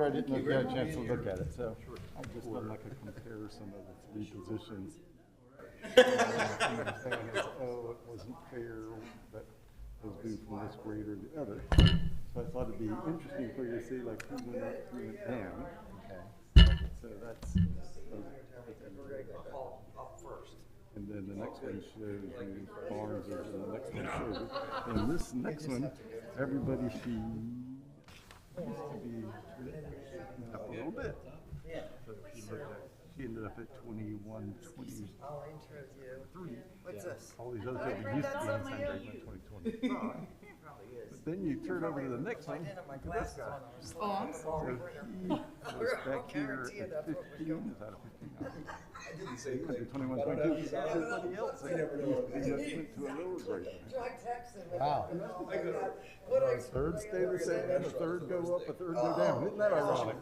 I didn't get a chance to look at it, so I've just done like a comparison of the three positions. Saying is, oh, it wasn't fair that was due from this grade or the other. So I thought it'd be interesting for you to see like who went up, who went down. Okay. So that's and then the next one shows who Barnes is, and the next one shows it. And this next one, everybody she used to be up a little bit. So she ended up at 21, 23. I'll intro you. What's this? All these other people used to be in the same grade by 2020. But then you turn over to the next one. This guy. Oh, I'm sorry. So he was back here at 15. Is that a 15? He went to 21, 22. Everybody else he just went to a lower grade. Wow. Third stay the same, and a third go up, a third go down. Isn't that ironic?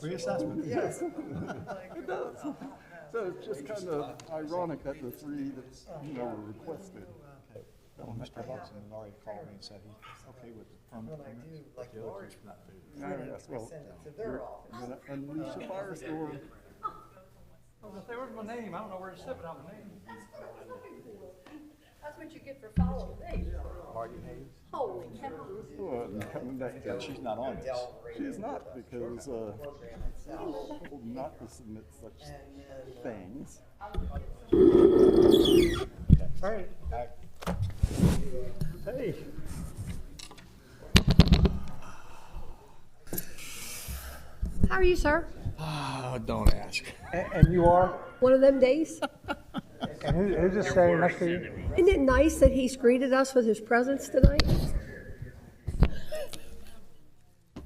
Reassessment. Yes. It does. So it's just kind of ironic that the three that were requested. Well, Mr. Hudson already called me and said he's okay with the permit payments, but the other two's not food. Yes, well, you're gonna unleash a firestorm. If there was my name, I don't know where to slip it on my name. That's what you get for following me. Marty Hayes? Holy cow. Well, coming back Yeah, to, she's not on this. she's not because told not to submit such things. All right. Hey. How are you, sir? Oh, don't ask. And you are? One of them days? And who's this standing next to you? Isn't it nice that he's greeted us with his presence tonight?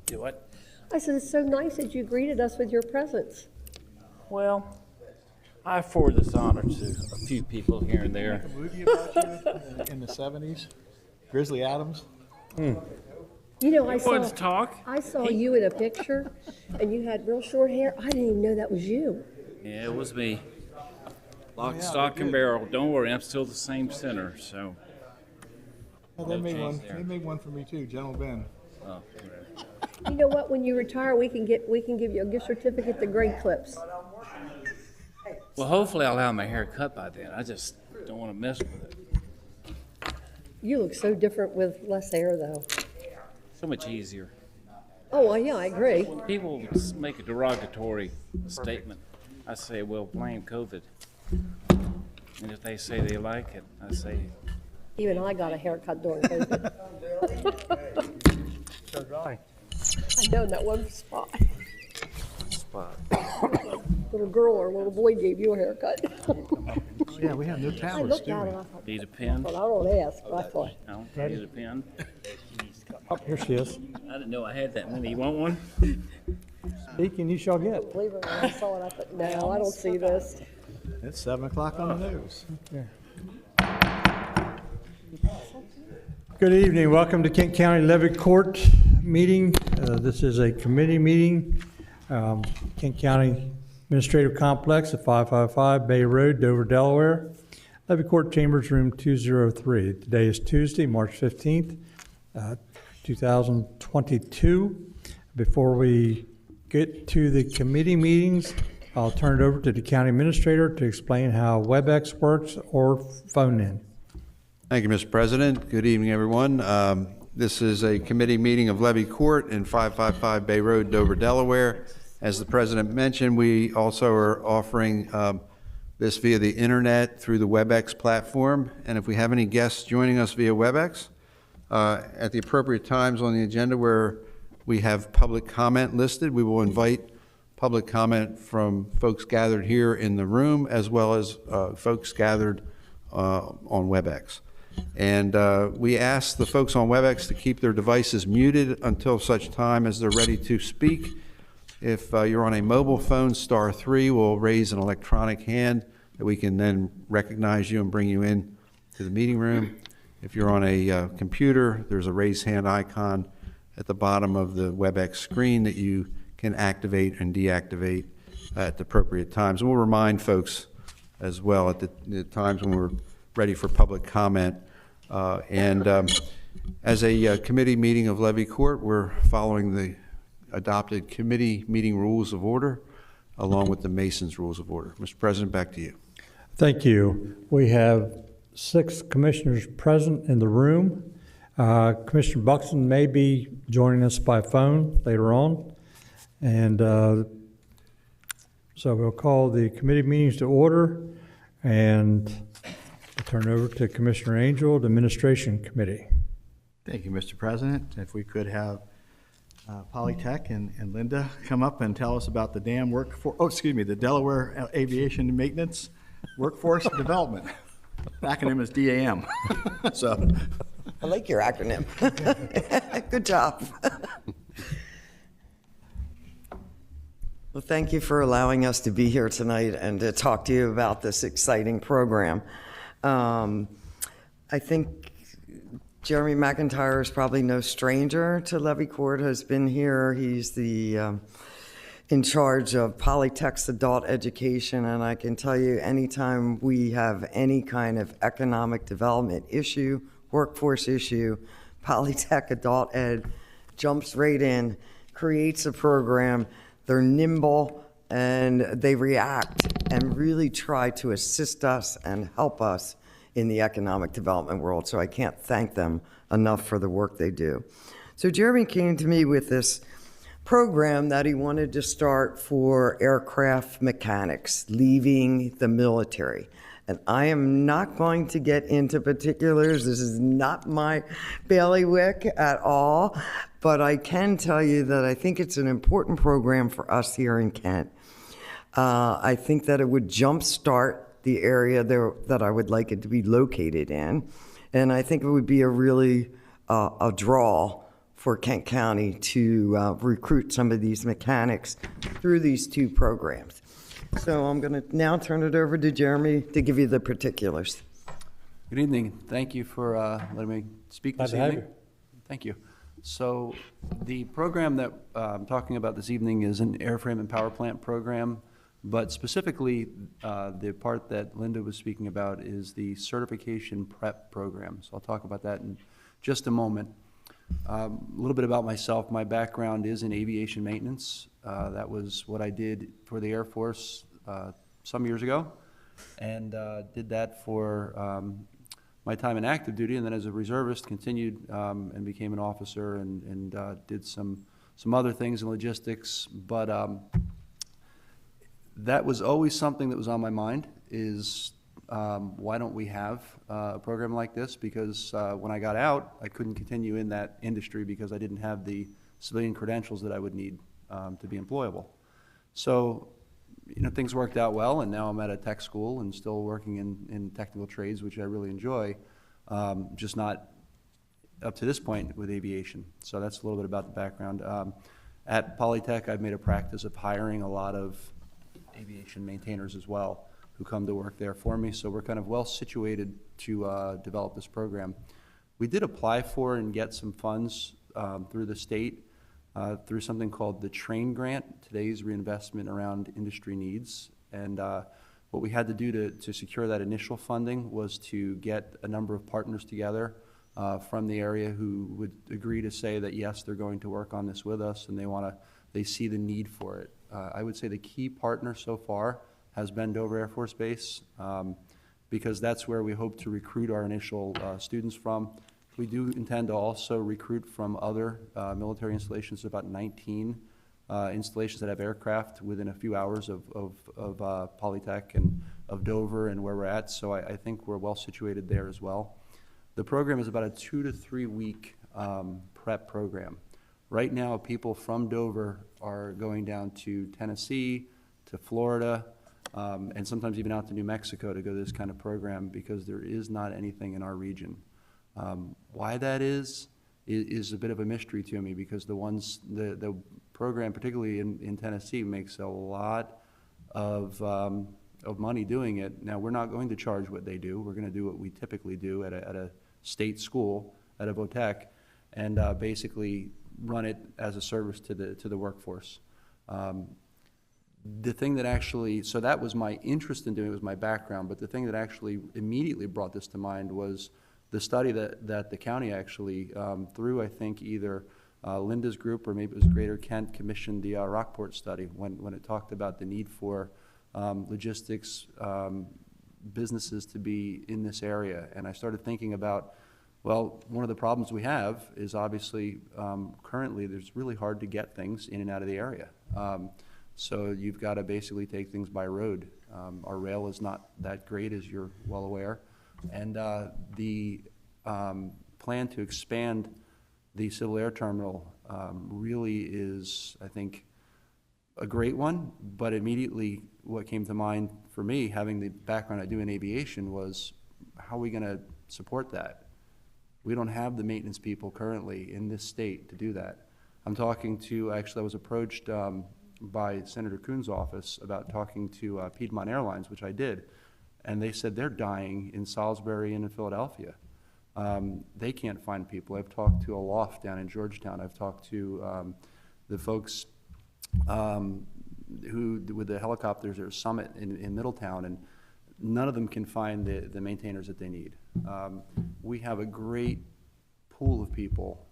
Do what? I said, it's so nice that you greeted us with your presence. Well, I forward this honor to a few people here and there. A movie about you in the 70s? Grizzly Adams? You know, I Wanted to saw, talk? I saw you in a picture, and you had real short hair. I didn't even know that was you. Yeah, it was me. Lock, yeah, stock, good. and barrel. Don't worry, I'm still the same center. So, Well, they No made change one. there. They made one for me too, General Ben. oh, You know what? When you retire, we can give you a gift certificate to Great Clips. well, hopefully I'll have my hair cut by then. I just don't want to mess with it. You look so different with less hair, though. So much easier. Oh, well, yeah, I agree. When people make a derogatory statement, I say, well, blame COVID. And if they say they like it, I say, Even I got a haircut during COVID. So dry. I know in that one spot. spot. Little girl or little boy gave you a haircut. Yeah, we have new I tablets, looked do at we? it, I thought, Need a pen? well, I don't ask, but I thought, No? Need a pen? Oh, here she is. I didn't know I had that many. You want one? Speak and you shall get. believe it, when I saw it, I thought, no, I don't see this. It's 7 o'clock on the news. Good evening. Welcome to Kent County Levy Court meeting. This is a committee meeting. Kent County Administrative Complex at 555 Bay Road, Dover, Delaware. Levy Court Chambers, room 203. Today is Tuesday, March 15th, 2022. Before we get to the committee meetings, I'll turn it over to the county administrator to explain how WebEx works or phone in. Thank you, Mr. President. Good evening, everyone. This is a committee meeting of Levy Court in 555 Bay Road, Dover, Delaware. As the President mentioned, we also are offering this via the internet through the WebEx platform. And if we have any guests joining us via WebEx, at the appropriate times on the agenda where we have public comment listed, we will invite public comment from folks gathered here in the room as well as folks gathered on WebEx. And we ask the folks on WebEx to keep their devices muted until such time as they're ready to speak. If you're on a mobile phone, *3 will raise an electronic hand that we can then recognize you and bring you in to the meeting room. If you're on a computer, there's a raise hand icon at the bottom of the WebEx screen that you can activate and deactivate at the appropriate times. And we'll remind folks as well at the times when we're ready for public comment. As a committee meeting of Levy Court, we're following the adopted committee meeting rules of order along with the Masons Rules of Order. Mr. President, back to you. Thank you. We have 6 commissioners present in the room. Commissioner Buxton may be joining us by phone later on. And so we'll call the committee meetings to order and turn over to Commissioner Angel, the Administration Committee. Thank you, Mr. President. If we could have Polytech and Linda come up and tell us about the the Delaware Aviation Maintenance Workforce Development. Acronym is DAM. So, I like your acronym. Good job. Well, thank you for allowing us to be here tonight and to talk to you about this exciting program. I think Jeremy McIntyre is probably no stranger to Levy Court, has been here. He's the in charge of Polytech's adult education, and I can tell you anytime we have any kind of economic development issue, workforce issue, Polytech Adult Ed jumps right in, creates a program. They're nimble and they react and really try to assist us and help us in the economic development world. So I can't thank them enough for the work they do. So Jeremy came to me with this program that he wanted to start for aircraft mechanics leaving the military. And I am not going to get into particulars. This is not my bailiwick at all. But I can tell you that I think it's an important program for us here in Kent. I think that it would jumpstart the area there that I would like it to be located in. And I think it would be a really a draw for Kent County to recruit some of these mechanics through these 2 programs. So I'm going to now turn it over to Jeremy to give you the particulars. Good evening. Thank you for letting me speak this Glad to have evening. Thank you. So the program that I'm talking about this evening is an airframe and power plant program, but specifically the part that Linda was speaking about is the certification prep program. So I'll talk about that in just a moment. A little bit about myself. My background is in aviation maintenance. That was what I did for the Air Force some years ago, and did that for my time in active duty, and then as a reservist continued and became an officer and did some other things in logistics. But that was always something that was on my mind, is why don't we have a program like this? Because when I got out, I couldn't continue in that industry because I didn't have the civilian credentials that I would need to be employable. So, things worked out well, and now I'm at a tech school and still working in technical trades, which I really enjoy, just not up to this point with aviation. So that's a little bit about the background. At Polytech, I've made a practice of hiring a lot of aviation maintainers as well who come to work there for me. So we're kind of well situated to develop this program. We did apply for and get some funds through the state through something called the TRAIN grant, today's reinvestment around industry needs. And what we had to do to secure that initial funding was to get a number of partners together from the area who would agree to say that yes, they're going to work on this with us, and they see the need for it. I would say the key partner so far has been Dover Air Force Base, because that's where we hope to recruit our initial students from. We do intend to also recruit from other military installations, about 19 installations that have aircraft within a few hours of Polytech and of Dover and where we're at. So I think we're well situated there as well. The program is about a 2 to 3 week prep program. Right now, people from Dover are going down to Tennessee, to Florida, and sometimes even out to New Mexico to go to this kind of program because there is not anything in our region. Why that is a bit of a mystery to me, because the program, particularly in Tennessee, makes a lot of money doing it. Now, we're not going to charge what they do. We're going to do what we typically do at a state school, at a VOTEC, and basically run it as a service to the workforce. The thing that actually, so that was my interest in doing it, was my background, but the thing that actually immediately brought this to mind was the study that the county actually, through I think either Linda's group, or maybe it was Greater Kent, commissioned the Rockport study when it talked about the need for logistics businesses to be in this area. And I started thinking about, well, one of the problems we have is obviously currently it's really hard to get things in and out of the area. So you've got to basically take things by road. Our rail is not that great, as you're well aware. And the plan to expand the civil air terminal really is, I think, a great one. But immediately what came to mind for me, having the background I do in aviation, was how are we going to support that? We don't have the maintenance people currently in this state to do that. I'm talking to, actually I was approached by Senator Kuhn's office about talking to Piedmont Airlines, which I did, and they said they're dying in Salisbury and in Philadelphia. They can't find people. I've talked to Aloft down in Georgetown. I've talked to the folks who, with the helicopters, there's Summit in Middletown, and none of them can find the maintainers that they need. We have a great pool of people,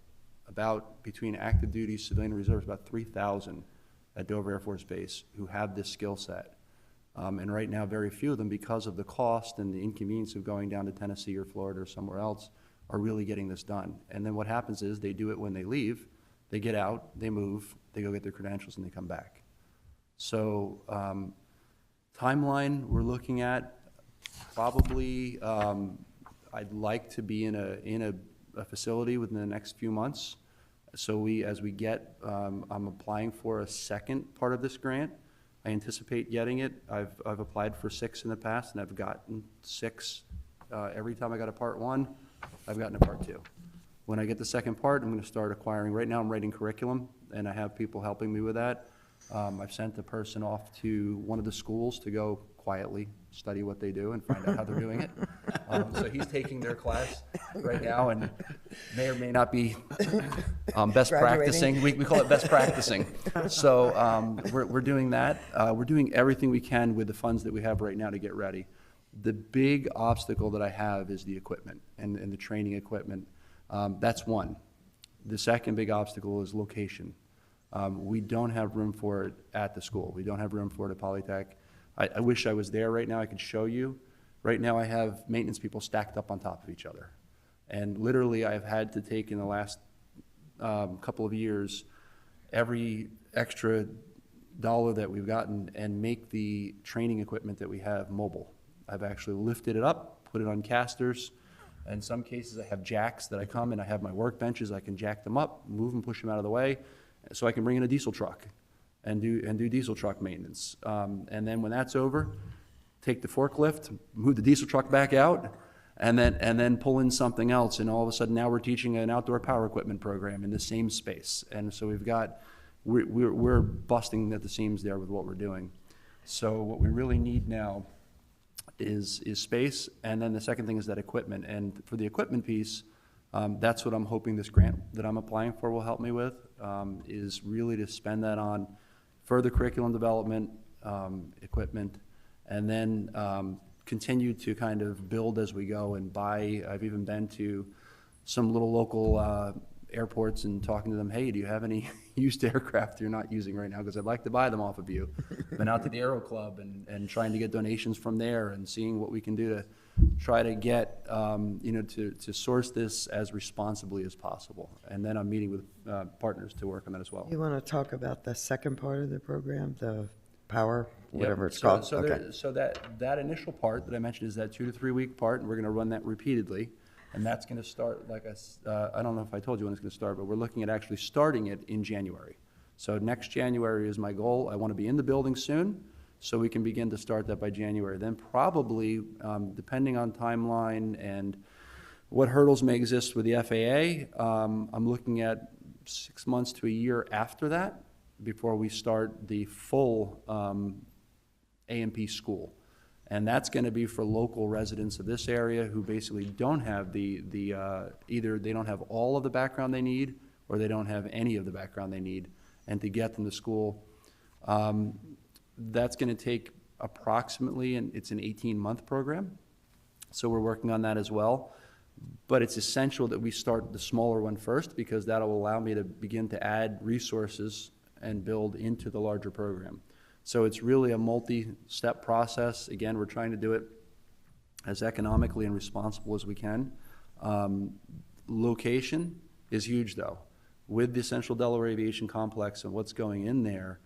about between active duty, civilian reserves, about 3,000 at Dover Air Force Base who have this skill set. And right now, very few of them, because of the cost and the inconvenience of going down to Tennessee or Florida or somewhere else, are really getting this done. And then what happens is they do it when they leave, they get out, they move, they go get their credentials, and they come back. So timeline we're looking at, probably I'd like to be in a facility within the next few months. So as we get, I'm applying for a second part of this grant. I anticipate getting it. I've applied for 6 in the past, and I've gotten 6. Every time I got a part 1, I've gotten a part 2. When I get the second part, I'm going to start acquiring. Right now I'm writing curriculum, and I have people helping me with that. I've sent a person off to one of the schools to go quietly study what they do and find out how they're doing it. So he's taking their class right now and may or may not be best practicing. We call it best practicing. So we're doing that. We're doing everything we can with the funds that we have right now to get ready. The big obstacle that I have is the equipment and the training equipment. That's one. The second big obstacle is location. We don't have room for it at the school. We don't have room for it at Polytech. I wish I was there right now. I could show you. Right now I have maintenance people stacked up on top of each other. And literally I've had to take in the last couple of years every extra dollar that we've gotten and make the training equipment that we have mobile. I've actually lifted it up, put it on casters. In some cases I have jacks that I come and I have my workbenches. I can jack them up, move them, push them out of the way, so I can bring in a diesel truck and do diesel truck maintenance. And then when that's over, take the forklift, move the diesel truck back out, and then pull in something else. And all of a sudden now we're teaching an outdoor power equipment program in the same space. And so we're busting at the seams there with what we're doing. So what we really need now is space, and then the second thing is that equipment. And for the equipment piece, that's what I'm hoping this grant that I'm applying for will help me with, is really to spend that on further curriculum development, equipment, and then continue to kind of build as we go and buy. I've even been to some little local airports and talking to them, hey, do you have any used aircraft you're not using right now? Because I'd like to buy them off of you. Been out to the Aero Club and trying to get donations from there and seeing what we can do to try to get, to source this as responsibly as possible. And then I'm meeting with partners to work on that as well. You want to talk about the second part of the program, the power, whatever Yep. it's called? So that initial part that I mentioned is that 2 to 3 week part, and we're going to run that repeatedly. And that's going to start, like I don't know if I told you when it's going to start, but we're looking at actually starting it in January. So next January is my goal. I want to be in the building soon, so we can begin to start that by January. Then probably, depending on timeline and what hurdles may exist with the FAA, I'm looking at 6 months to a year after that before we start the full A&P school. And that's going to be for local residents of this area who basically don't have either they don't have all of the background they need or they don't have any of the background they need. And to get them to school, that's going to take approximately, and it's an 18-month program. So we're working on that as well. But it's essential that we start the smaller one first, because that'll allow me to begin to add resources and build into the larger program. So it's really a multi-step process. Again, we're trying to do it as economically and responsible as we can. Location is huge, though. With the Central Delaware Aviation Complex and what's going in there,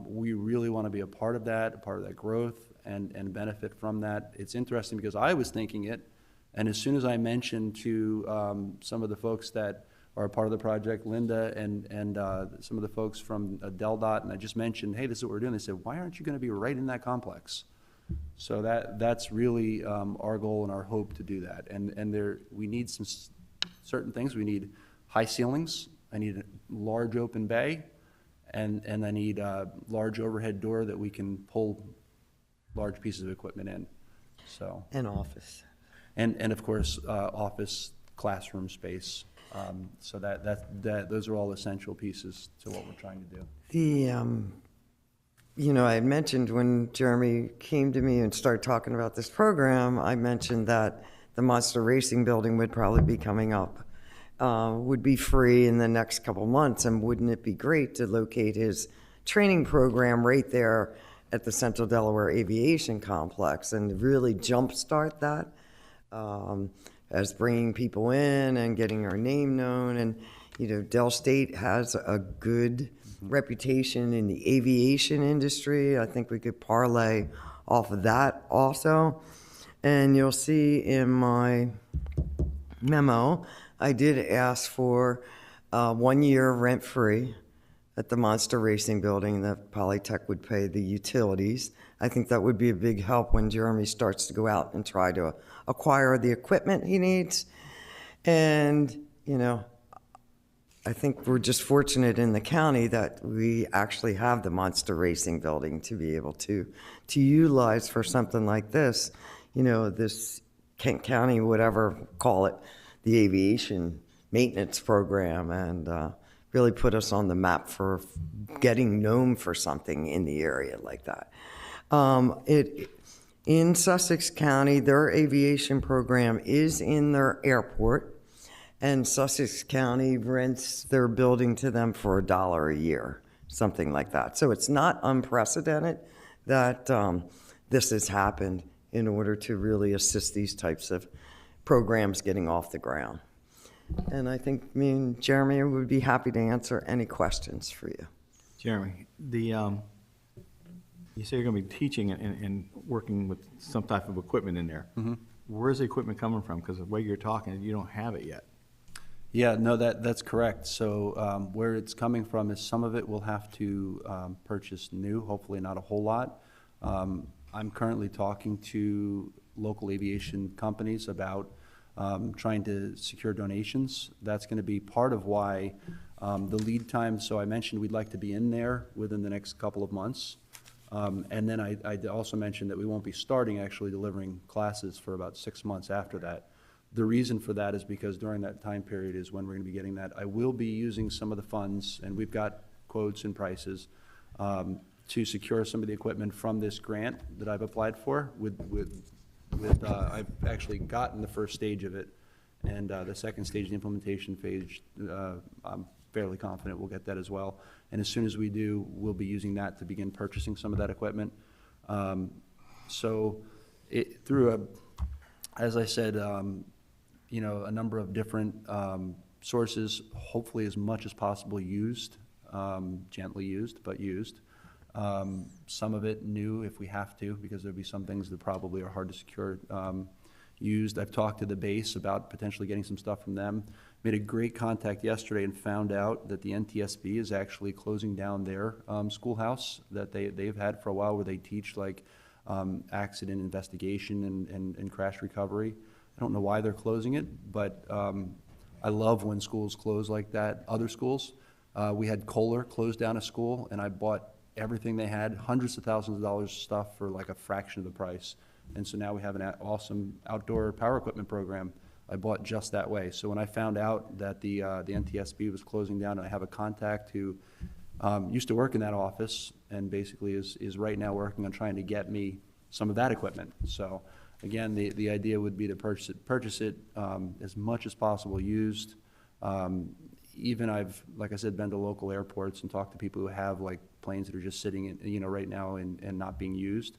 we really want to be a part of that growth, and benefit from that. It's interesting because I was thinking it, and as soon as I mentioned to some of the folks that are a part of the project, Linda and some of the folks from DelDOT, and I just mentioned, hey, this is what we're doing, they said, why aren't you going to be right in that complex? So that's really our goal and our hope to do that. And we need some certain things. We need high ceilings. I need a large open bay, and I need a large overhead door that we can pull large pieces of equipment in. So. And office. And of course, office, classroom space. So those are all essential pieces to what we're trying to do. I had mentioned when Jeremy came to me and started talking about this program, I mentioned that the Monster Racing building would probably be coming up, would be free in the next couple months, and wouldn't it be great to locate his training program right there at the Central Delaware Aviation Complex and really jumpstart that? As bringing people in and getting our name known. And, Del State has a good reputation in the aviation industry. I think we could parlay off of that also. And you'll see in my memo, I did ask for 1 year rent-free at the Monster Racing building, that Polytech would pay the utilities. I think that would be a big help when Jeremy starts to go out and try to acquire the equipment he needs. And, I think we're just fortunate in the county that we actually have the Monster Racing building to be able to utilize for something like this. This Kent County, whatever, call it, the aviation maintenance program, and really put us on the map for getting known for something in the area like that. In Sussex County, their aviation program is in their airport, and Sussex County rents their building to them for $1 a year, something like that. So it's not unprecedented that this has happened in order to really assist these types of programs getting off the ground. And I think me and Jeremy would be happy to answer any questions for you. Jeremy, you say you're going to be teaching and working with some type of equipment in there. Mm-hmm. Where's the equipment coming from? Because the way you're talking, you don't have it yet. Yeah, no, that's correct. So where it's coming from is some of it we'll have to purchase new, hopefully not a whole lot. I'm currently talking to local aviation companies about trying to secure donations. That's going to be part of why the lead time, so I mentioned we'd like to be in there within the next couple of months. And then I also mentioned that we won't be starting actually delivering classes for about 6 months after that. The reason for that is because during that time period is when we're going to be getting that. I will be using some of the funds, and we've got quotes and prices, to secure some of the equipment from this grant that I've applied for. I've actually gotten the first stage of it, and the second stage, the implementation phase, I'm fairly confident we'll get that as well. And as soon as we do, we'll be using that to begin purchasing some of that equipment. So as I said, a number of different sources, hopefully as much as possible used, gently used, but used. Some of it new if we have to, because there'll be some things that probably are hard to secure used. I've talked to the base about potentially getting some stuff from them. Made a great contact yesterday and found out that the NTSB is actually closing down their schoolhouse that they've had for a while, where they teach like accident investigation and crash recovery. I don't know why they're closing it, but I love when schools close like that. Other schools, we had Kohler close down a school, and I bought everything they had, hundreds of thousands of dollars of stuff for like a fraction of the price. And so now we have an awesome outdoor power equipment program I bought just that way. So when I found out that the NTSB was closing down, and I have a contact who used to work in that office and basically is right now working on trying to get me some of that equipment. So again, the idea would be to purchase it as much as possible used. Even I've, like I said, been to local airports and talked to people who have like planes that are just sitting in, right now and not being used.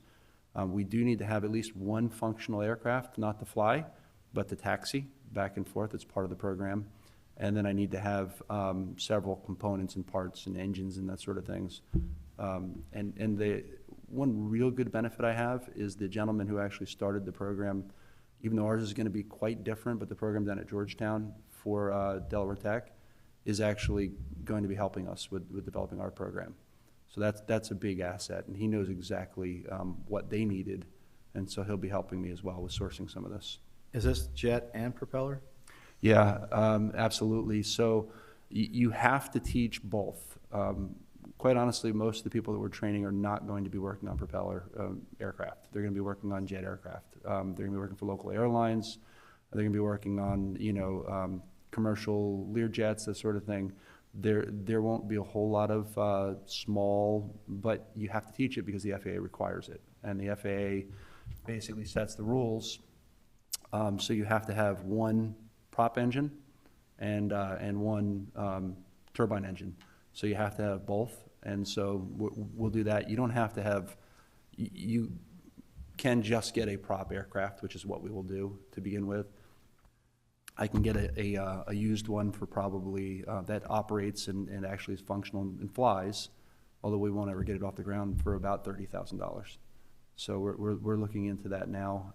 We do need to have at least one functional aircraft, not to fly, but to taxi back and forth. It's part of the program. And then I need to have several components and parts and engines and that sort of things. And the one real good benefit I have is the gentleman who actually started the program, even though ours is going to be quite different, but the program down at Georgetown for Delaware Tech is actually going to be helping us with developing our program. So that's a big asset, and he knows exactly what they needed, and so he'll be helping me as well with sourcing some of this. Is this jet and propeller? Yeah, absolutely. So you have to teach both. Quite honestly, most of the people that we're training are not going to be working on propeller aircraft. They're going to be working on jet aircraft. They're going to be working for local airlines. They're going to be working on, commercial Learjets, that sort of thing. There won't be a whole lot of small, but you have to teach it because the FAA requires it. And the FAA basically sets the rules. So you have to have one prop engine and one turbine engine. So you have to have both. And so we'll do that. You don't have to have, you can just get a prop aircraft, which is what we will do to begin with. I can get a used one for probably, that operates and actually is functional and flies, although we won't ever get it off the ground, for about $30,000. So we're looking into that now.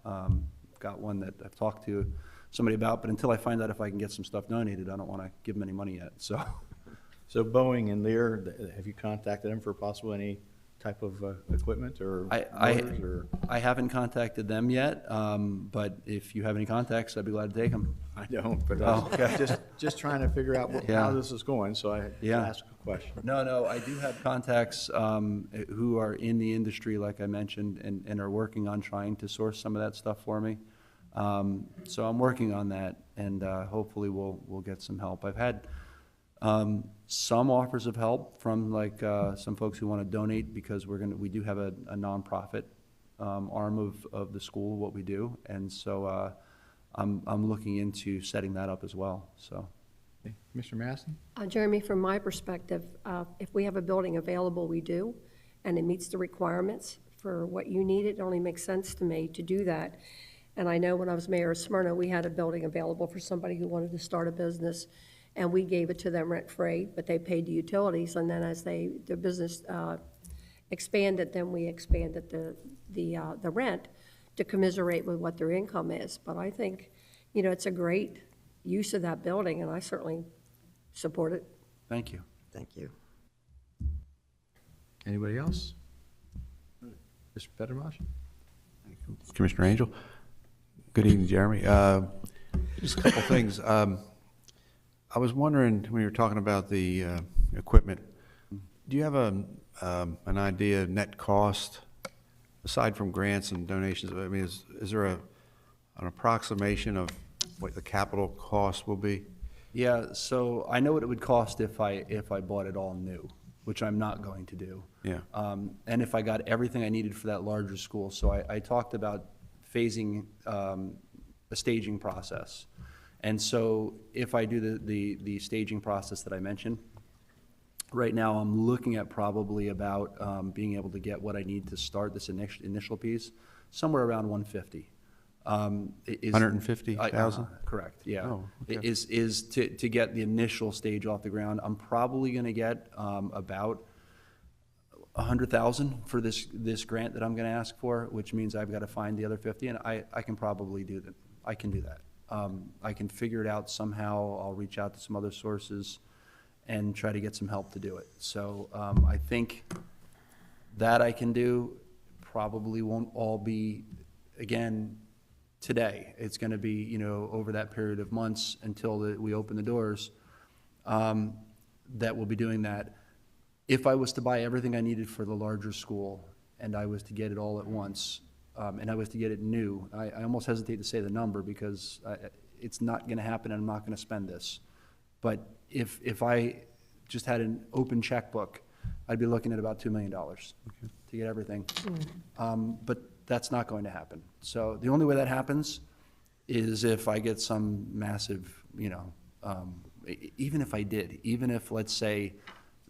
Got one that I've talked to somebody about, but until I find out if I can get some stuff donated, I don't want to give them any money yet, so. So Boeing and Lear, have you contacted them for possible any type of equipment or motors, or? I haven't contacted them yet, but if you have any contacts, I'd be glad to take them. I don't, but Oh, okay. just trying to figure out Yeah. how this is going, so I Yeah. asked a question. No, I do have contacts who are in the industry, like I mentioned, and are working on trying to source some of that stuff for me. So I'm working on that, and hopefully we'll get some help. I've had some offers of help from like some folks who want to donate, because we do have a nonprofit arm of the school, what we do, and so I'm looking into setting that up as well. So, Okay. Mr. Masson? Jeremy, from my perspective, if we have a building available, we do, and it meets the requirements for what you need, it only makes sense to me to do that. And I know when I was mayor of Smyrna, we had a building available for somebody who wanted to start a business, and we gave it to them rent-free, but they paid the utilities, and then as their business expanded, then we expanded the rent to commiserate with what their income is. But I think, it's a great use of that building, and I certainly support it. thank you. Thank you. Anybody else? Mr. Fettermash? Commissioner Angel. Good evening, Jeremy. Just a couple things. I was wondering, when you were talking about the equipment, do you have an idea of net cost, aside from grants and donations? I mean, is there an approximation of what the capital cost will be? Yeah, so I know what it would cost if I bought it all new, which I'm not going to do. Yeah. And if I got everything I needed for that larger school. So I talked about phasing a staging process. And so if I do the staging process that I mentioned, right now I'm looking at probably about being able to get what I need to start this initial piece, somewhere around 150. 150,000? Correct, yeah. Oh, okay. Is to get the initial stage off the ground. I'm probably going to get about 100,000 for this grant that I'm going to ask for, which means I've got to find the other 50, and I can probably do that. I can do that. I can figure it out somehow. I'll reach out to some other sources and try to get some help to do it. So I think that I can do. Probably won't all be, again, today. It's going to be, over that period of months until we open the doors, that we'll be doing that. If I was to buy everything I needed for the larger school, and I was to get it all at once, and I was to get it new, I almost hesitate to say the number because it's not going to happen and I'm not going to spend this. But if I just had an open checkbook, I'd be looking at about $2 million to get everything. But that's not going to happen. So the only way that happens is if I get some massive, even if I did, even if, let's say,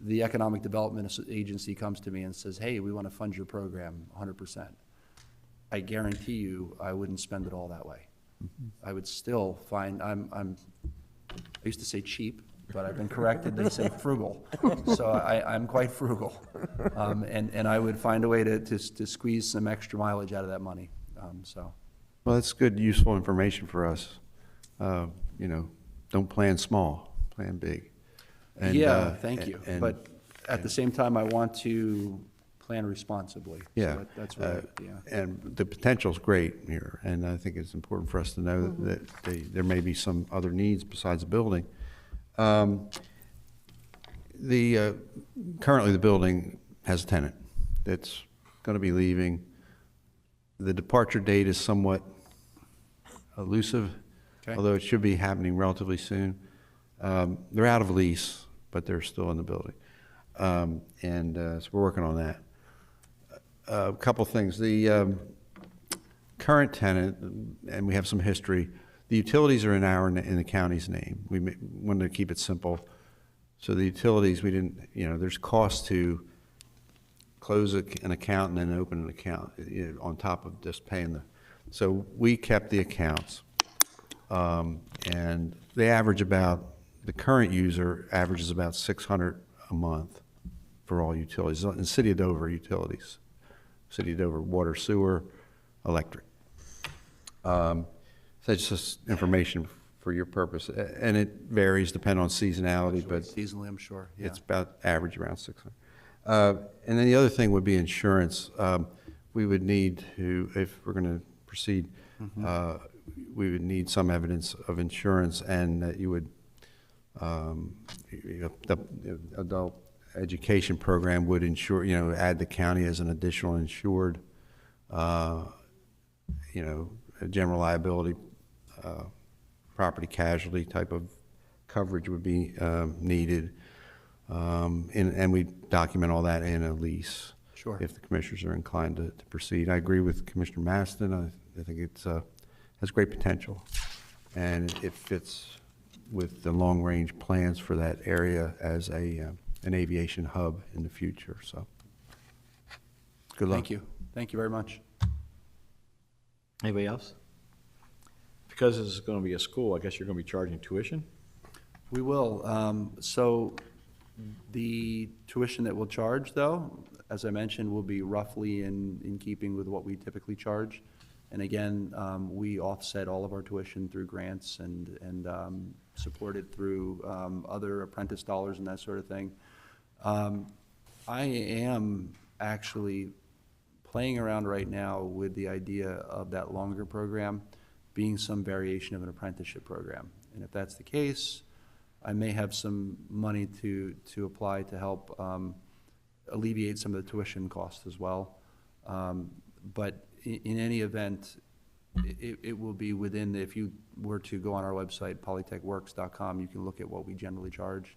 the Economic Development Agency comes to me and says, hey, we want to fund your program 100%. I guarantee you I wouldn't spend it all that way. I would still find, I used to say cheap, but I've been corrected, they say frugal. So I'm quite frugal. And I would find a way to squeeze some extra mileage out of that money, so. Well, that's good, useful information for us. Don't plan small, plan big. And, Yeah, thank you. and- But at the same time, I want to plan responsibly. So Yeah. that's right, yeah. And the potential's great here, and I think it's important for us to know that there may be some other needs besides the building. Currently, the building has a tenant that's going to be leaving. The departure date is somewhat elusive, Okay. although it should be happening relatively soon. They're out of lease, but they're still in the building. So we're working on that. A couple things. The current tenant, and we have some history, the utilities are in the county's name. We wanted to keep it simple. So the utilities, we didn't, there's cost to close an account and then open an account on top of just paying so we kept the accounts. And they average the current user averages about $600 a month for all utilities. In the City of Dover, utilities. City of Dover, water, sewer, electric. So it's just information for your purpose. And it varies depending on seasonality, but Seasonally, I'm sure, yeah. it's about average around 600. And then the other thing would be insurance. We would need to, if we're going to proceed, we would need some evidence of insurance, and that you would, the adult education program would insure, add the county as an additional insured, a general liability, property casualty type of coverage would be needed. And we document all that in a lease. Sure. If the commissioners are inclined to proceed. I agree with Commissioner Maston. I think it's has great potential, and it fits with the long-range plans for that area as an aviation hub in the future. So, good luck. Thank you. Thank you very much. Anybody else? Because this is going to be a school, I guess you're going to be charging tuition? We will. So the tuition that we'll charge, though, as I mentioned, will be roughly in keeping with what we typically charge. And again, we offset all of our tuition through grants and supported through other apprentice dollars and that sort of thing. I am actually playing around right now with the idea of that longer program being some variation of an apprenticeship program. And if that's the case, I may have some money to apply to help alleviate some of the tuition costs as well. But in any event, it will be within, if you were to go on our website, polytechworks.com, you can look at what we generally charge.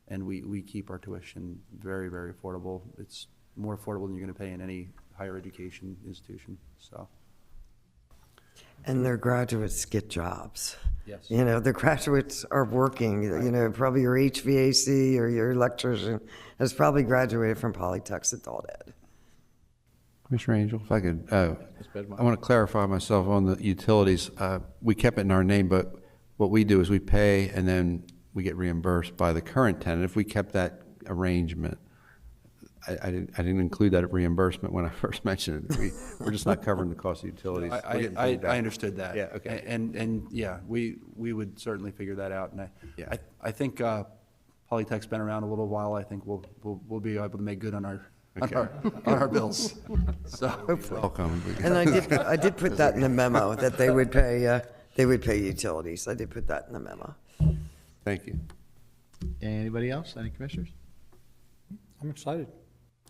And we keep our tuition very, very affordable. It's more affordable than you're going to pay in any higher education institution, so. And their graduates get jobs. Yes. The graduates are working, probably your HVAC or your electrician has probably graduated from Polytech's adult ed. Commissioner Angel, if I could, I want to clarify myself on the utilities. We kept it in our name, but what we do is we pay and then we get reimbursed by the current tenant. If we kept that arrangement, I didn't include that reimbursement when I first mentioned it. We're just not covering the cost of utilities. I understood that. Yeah, okay. And yeah, we would certainly figure that out. And Yeah. I think Polytech's been around a little while. I think we'll be able to make good on our Okay. on our bills. So Welcome. And I did put that in the memo, that they would pay utilities. I did put that in the memo. Thank you. Anybody else? Any commissioners? I'm excited.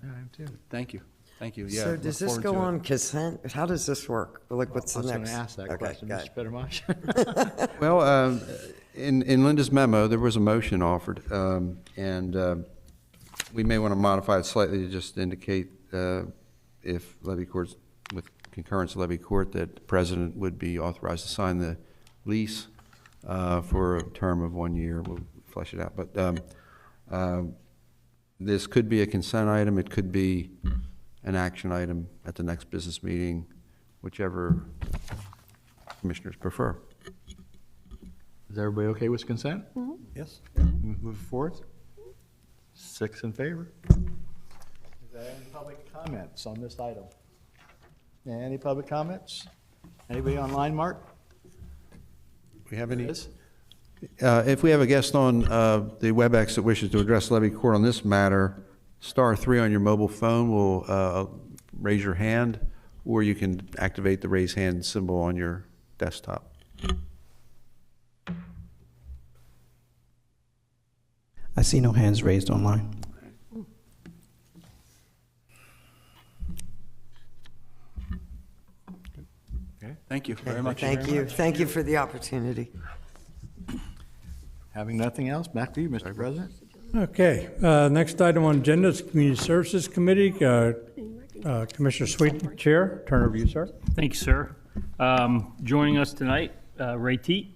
Yeah, I am too. thank you. Yeah. So look does this forward go to it. on consent? How does this work? Like, what's I the was going next? to ask that Okay, question, got Mr. it. Spittermash. Well, in Linda's memo, there was a motion offered, and we may want to modify it slightly to just indicate if Levy Court's with concurrence of Levy Court, that the president would be authorized to sign the lease for a term of 1 year. We'll flesh it out. But this could be a consent item. It could be an action item at the next business meeting, whichever commissioners prefer. Is everybody okay with consent? Yes. Move forward. 6 in favor. Is there any public comments on this item? Any public comments? Anybody online, Mark? We have any? Yes. If we have a guest on the WebEx that wishes to address Levy Court on this matter, *3 on your mobile phone will raise your hand, or you can activate the raise hand symbol on your desktop. I see no hands raised online. Thank you very much. Thank you. Thank you for the opportunity. Having nothing else, back to you, Mr. President. Okay, next item on agenda is Community Services Committee. Commissioner Sweet, Chair, turn over to you, sir. Thank you, sir. Joining us tonight, Ray Teet.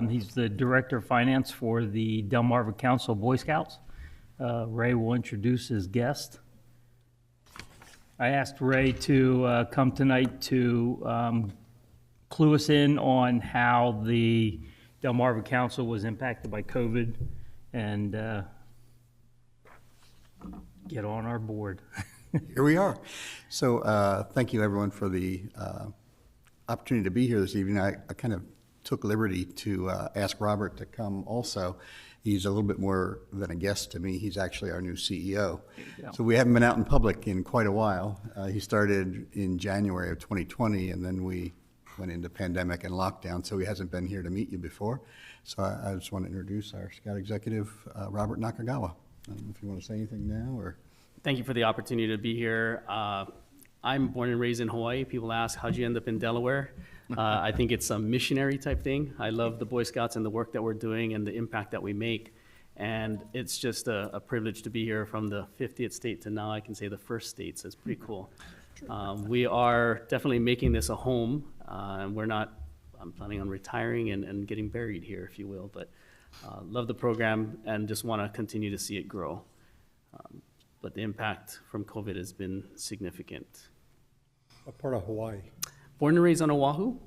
He's the Director of Finance for the Delmarva Council of Boy Scouts. Ray will introduce his guest. I asked Ray to come tonight to clue us in on how the Delmarva Council was impacted by COVID and get on our board. Here we are. So thank you, everyone, for the opportunity to be here this evening. I kind of took liberty to ask Robert to come also. He's a little bit more than a guest to me. He's actually our new CEO. So we haven't been out in public in quite a while. He started in January of 2020, and then we went into pandemic and lockdown, so he hasn't been here to meet you before. So I just want to introduce our Scout Executive, Robert Nakagawa. I don't know if you want to say anything now, or... Thank you for the opportunity to be here. I'm born and raised in Hawaii. People ask, how'd you end up in Delaware? I think it's a missionary type thing. I love the Boy Scouts and the work that we're doing and the impact that we make. And it's just a privilege to be here from the 50th state to now I can say the first state, so it's pretty cool. We are definitely making this a home, and I'm planning on retiring and getting buried here, if you will, but love the program and just want to continue to see it grow. But the impact from COVID has been significant. What part of Hawaii? Born and raised on Oahu,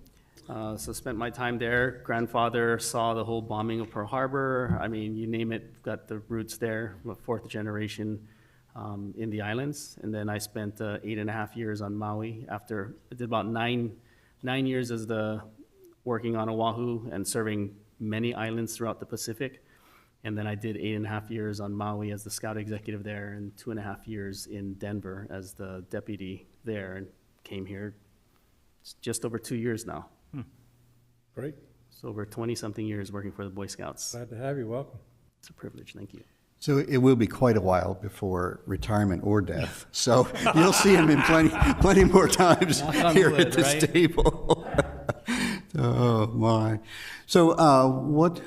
so spent my time there. Grandfather saw the whole bombing of Pearl Harbor. I mean, you name it, got the roots there, 4th generation in the islands. And then I spent 8.5 years on Maui after, I did about nine years as working on Oahu and serving many islands throughout the Pacific. And then I did 8.5 years on Maui as the Scout Executive there and 2.5 years in Denver as the deputy there, and came here. It's just over 2 years now. Great. It's over 20-something years working for the Boy Scouts. Glad to have you. Welcome. It's a privilege. Thank you. So it will be quite a while before retirement or death. So you'll see him in plenty more times here at this table. Oh, my. So what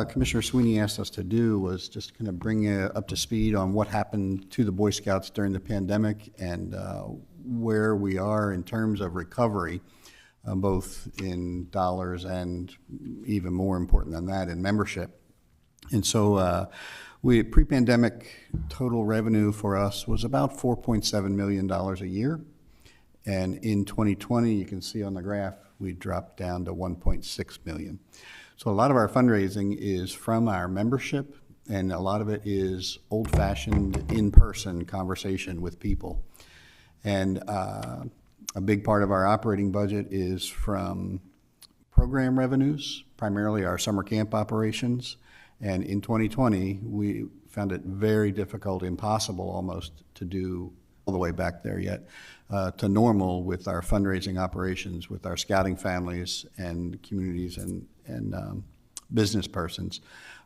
Commissioner Sweeney asked us to do was just kind of bring you up to speed on what happened to the Boy Scouts during the pandemic and where we are in terms of recovery, both in dollars and even more important than that, in membership. And so pre-pandemic total revenue for us was about $4.7 million a year. And in 2020, you can see on the graph, we dropped down to 1.6 million. So a lot of our fundraising is from our membership, and a lot of it is old-fashioned, in-person conversation with people. And a big part of our operating budget is from program revenues, primarily our summer camp operations. And in 2020, we found it very difficult, impossible almost, to do all the way back there yet, to normal with our fundraising operations, with our scouting families and communities and business persons.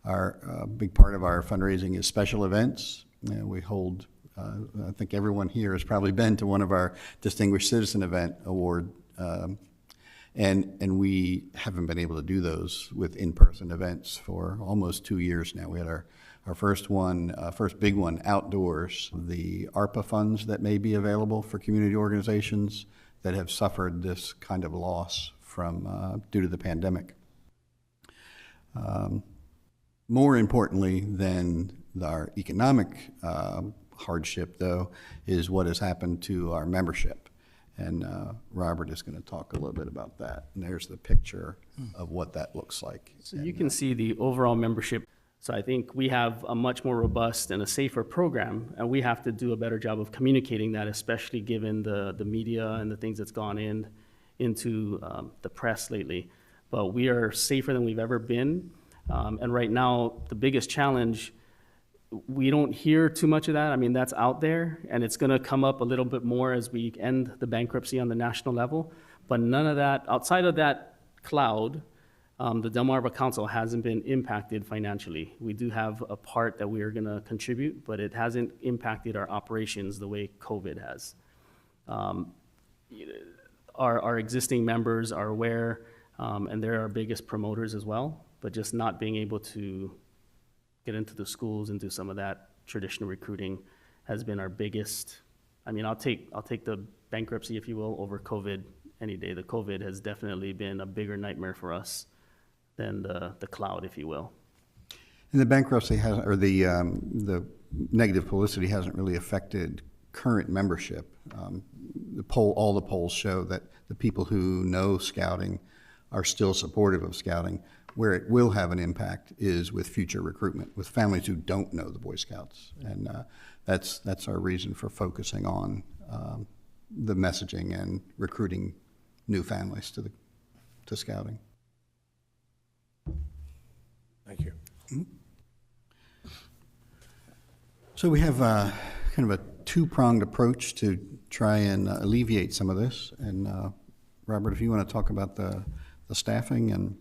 Our big part of our fundraising is special events. We hold, I think everyone here has probably been to one of our Distinguished Citizen Event Award, and we haven't been able to do those with in-person events for almost 2 years now. We had our first big one outdoors. The ARPA funds that may be available for community organizations, that have suffered this kind of loss from due to the pandemic. More importantly than our economic hardship, though, is what has happened to our membership. And Robert is going to talk a little bit about that. And there's the picture of what that looks like. So you can see the overall membership. So I think we have a much more robust and a safer program, and we have to do a better job of communicating that, especially given the media and the things that's gone into the press lately. But we are safer than we've ever been. And right now, the biggest challenge, we don't hear too much of that. I mean, that's out there, and it's going to come up a little bit more as we end the bankruptcy on the national level. But none of that, outside of that cloud, the Delmarva Council hasn't been impacted financially. We do have a part that we are going to contribute, but it hasn't impacted our operations the way COVID has. Our existing members are aware, and they're our biggest promoters as well, but just not being able to get into the schools and do some of that traditional recruiting has been our biggest. I mean, I'll take the bankruptcy, if you will, over COVID any day. The COVID has definitely been a bigger nightmare for us than the cloud, if you will. And the bankruptcy has, or the negative publicity hasn't really affected current membership. All the polls show that the people who know scouting are still supportive of scouting. Where it will have an impact is with future recruitment, with families who don't know the Boy Scouts. And that's our reason for focusing on the messaging and recruiting new families to scouting. Thank you. Mm-hmm. So we have kind of a two-pronged approach to try and alleviate some of this. And Robert, if you want to talk about the staffing and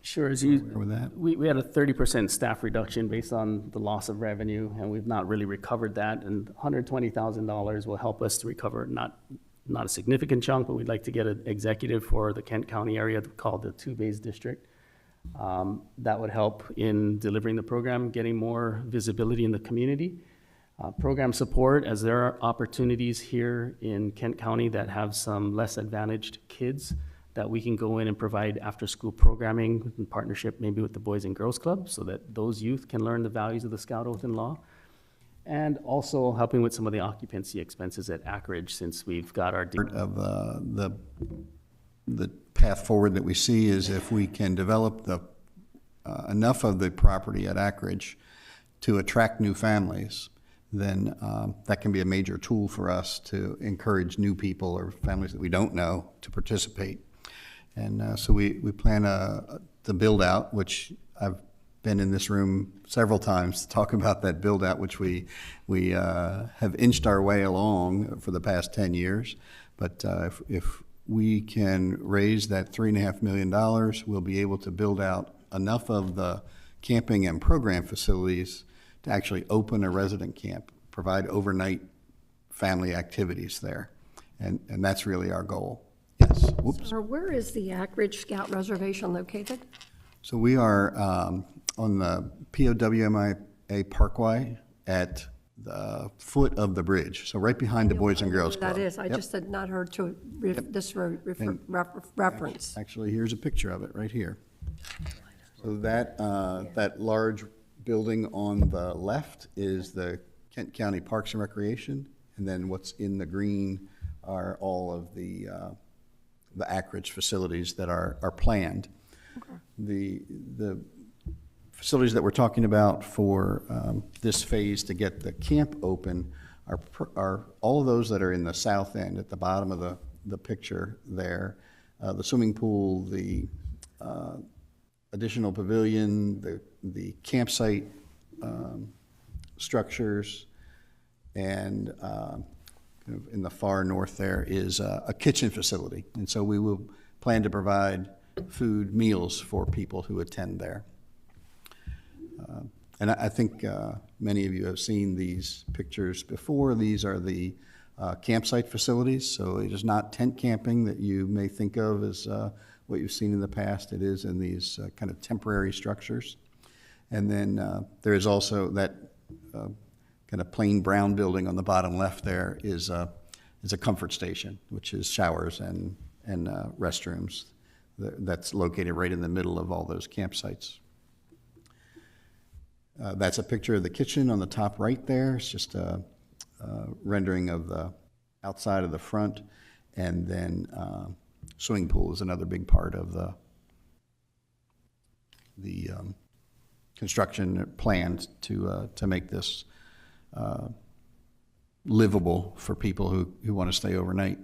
sure. with that. We had a 30% staff reduction based on the loss of revenue, and we've not really recovered that. And $120,000 will help us to recover, not a significant chunk, but we'd like to get an executive for the Kent County area called the Two Bays District. That would help in delivering the program, getting more visibility in the community. Program support, as there are opportunities here in Kent County that have some less advantaged kids, that we can go in and provide after-school programming in partnership maybe with the Boys and Girls Club so that those youth can learn the values of the Scout Oath and Law. And also helping with some of the occupancy expenses at Ackridge, since we've got our... Part of the path forward that we see is if we can develop enough of the property at Ackridge to attract new families, then that can be a major tool for us to encourage new people or families that we don't know to participate. And so we plan the build out, which I've been in this room several times to talk about that build out, which we have inched our way along for the past 10 years. But if we can raise that $3.5 million, we'll be able to build out enough of the camping and program facilities to actually open a resident camp, provide overnight family activities there. And that's really our goal. Yes. Whoops. Sir, where is the Ackridge Scout Reservation located? So we are on the POWMIA Parkway at the foot of the bridge. So right behind the Boys and Girls Club. That is. I Yep. just had not heard to this road reference. Actually, here's a picture of it right here. So that large building on the left is the Kent County Parks and Recreation, and then what's in the green are all of the Ackridge facilities that are planned. Okay. The facilities that we're talking about for this phase to get the camp open are all of those that are in the south end at the bottom of the picture there. The swimming pool, the additional pavilion, the campsite structures, and in the far north there is a kitchen facility. And so we will plan to provide food, meals for people who attend there. And I think many of you have seen these pictures before. These are the campsite facilities. So it is not tent camping that you may think of as what you've seen in the past. It is in these kind of temporary structures. And then there is also that kind of plain brown building on the bottom left there is is a comfort station, which is showers and restrooms. That's located right in the middle of all those campsites. That's a picture of the kitchen on the top right there. It's just a rendering of the outside of the front. And then swimming pool is another big part of the construction plans to make this livable for people who want to stay overnight.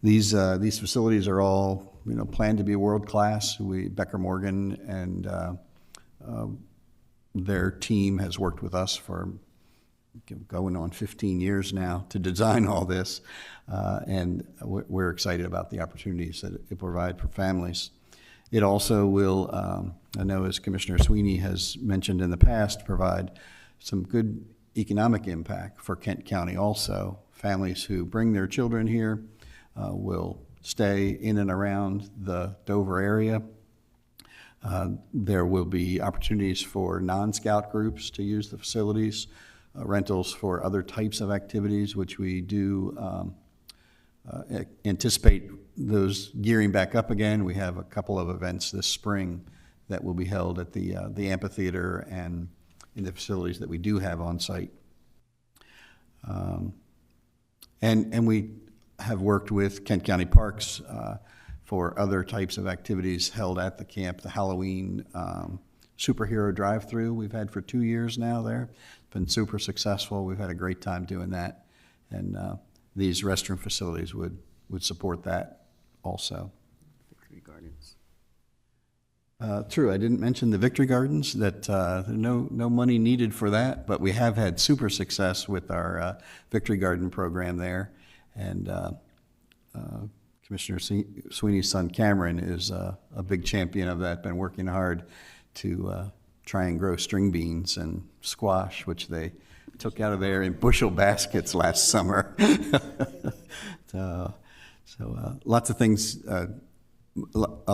These facilities are all planned to be world class. Becker Morgan and their team has worked with us for going on 15 years now to design all this, and we're excited about the opportunities that it provide for families. It also will, I know as Commissioner Sweeney has mentioned in the past, provide some good economic impact for Kent County also. Families who bring their children here will stay in and around the Dover area. There will be opportunities for non-scout groups to use the facilities, rentals for other types of activities, which we do anticipate those gearing back up again. We have a couple of events this spring that will be held at the amphitheater and in the facilities that we do have on site. And we have worked with Kent County Parks for other types of activities held at the camp. The Halloween superhero drive-through we've had for 2 years now there. It's been super successful. We've had a great time doing that. And these restroom facilities would support that also. Victory Gardens. True, I didn't mention the Victory Gardens, that no money needed for that, but we have had super success with our Victory Garden program there. And Commissioner Sweeney's son Cameron is a big champion of that, been working hard to try and grow string beans and squash, which they took out of there in bushel baskets last summer. So lots of things, a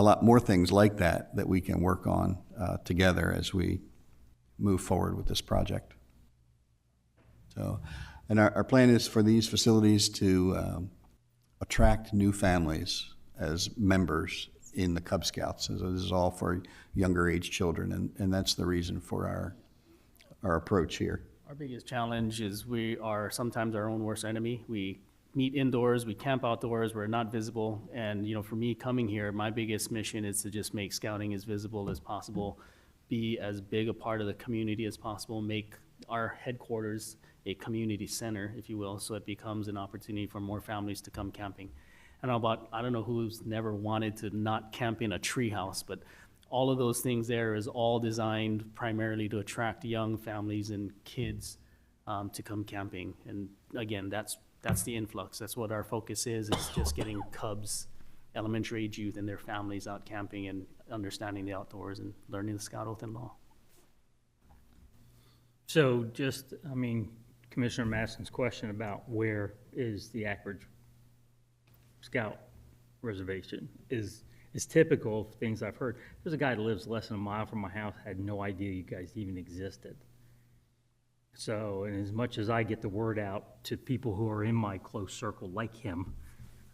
lot more things like that we can work on together as we move forward with this project. So, and our plan is for these facilities to attract new families as members in the Cub Scouts. So this is all for younger age children, and that's the reason for our approach here. Our biggest challenge is we are sometimes our own worst enemy. We meet indoors, we camp outdoors, we're not visible. And for me coming here, my biggest mission is to just make scouting as visible as possible, be as big a part of the community as possible, make our headquarters a community center, if you will, so it becomes an opportunity for more families to come camping. And I don't know who's never wanted to not camp in a treehouse, but all of those things there is all designed primarily to attract young families and kids to come camping. And again, that's the influx. That's what our focus is just getting Cubs, elementary age youth and their families out camping and understanding the outdoors and learning the Scout Oath and Law. So Commissioner Masson's question about where is the Ackridge Scout reservation is typical of things I've heard. There's a guy that lives less than a mile from my house, had no idea you guys even existed. So, and as much as I get the word out to people who are in my close circle like him,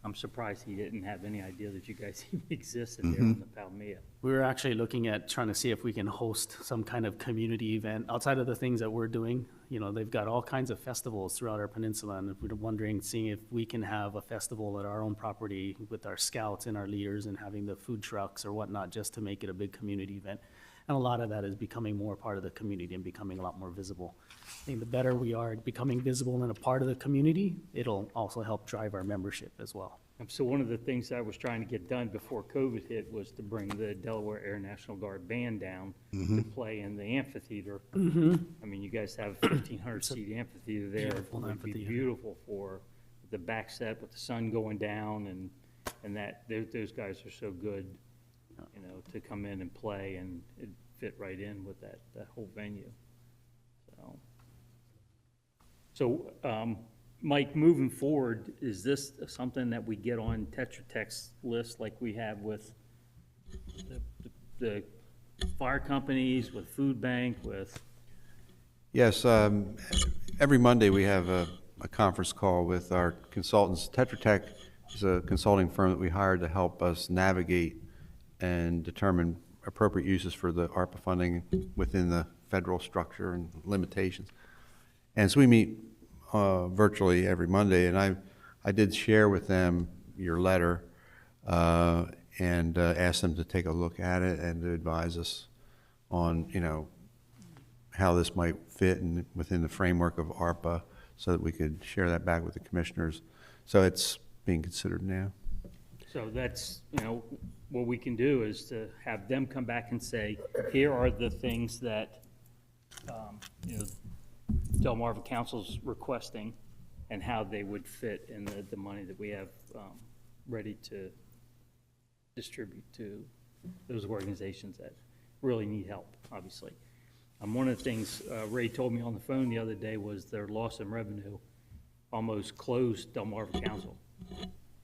I'm surprised he didn't have any idea that you guys even existed there on the Palmilla. We were actually looking at trying to see if we can host some kind of community event outside of the things that we're doing. They've got all kinds of festivals throughout our peninsula, and we're wondering, seeing if we can have a festival at our own property with our scouts and our leaders and having the food trucks or whatnot, just to make it a big community event. And a lot of that is becoming more part of the community and becoming a lot more visible. I think the better we are at becoming visible and a part of the community, it'll also help drive our membership as well. So one of the things I was trying to get done before COVID hit was to bring the Delaware Air National Guard band down to play in the amphitheater. You guys have a 1,500 seat amphitheater there. It would be beautiful for the back set with the sun going down, and that those guys are so good, to come in and play, and it fit right in with that whole venue. So Mike, moving forward, is this something that we get on Tetra Tech's list like we have with the fire companies, with food bank, with? Yes, every Monday we have a conference call with our consultants. Tetra Tech is a consulting firm that we hired to help us navigate and determine appropriate uses for the ARPA funding within the federal structure and limitations. And so we meet virtually every Monday, and I did share with them your letter and asked them to take a look at it and to advise us on, how this might fit within the framework of ARPA so that we could share that back with the commissioners. So it's being considered now. So that's, what we can do is to have them come back and say, here are the things that, Delmarva Council's requesting and how they would fit in the money that we have ready to distribute to those organizations that really need help, obviously. One of the things Ray told me on the phone the other day was their loss in revenue almost closed Delmarva Council.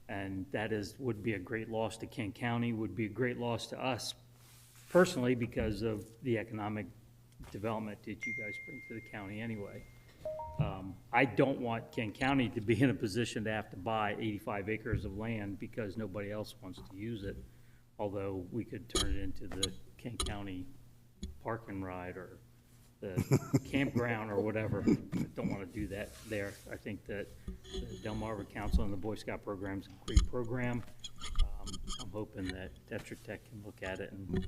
And that would be a great loss to Kent County, would be a great loss to us personally because of the economic development that you guys bring to the county anyway. I don't want Kent County to be in a position to have to buy 85 acres of land because nobody else wants to use it, although we could turn it into the Kent County Park and Ride or the campground or whatever. I don't want to do that there. I think that the Delmarva Council and the Boy Scout program is a great program. I'm hoping that Tetra Tech can look at it and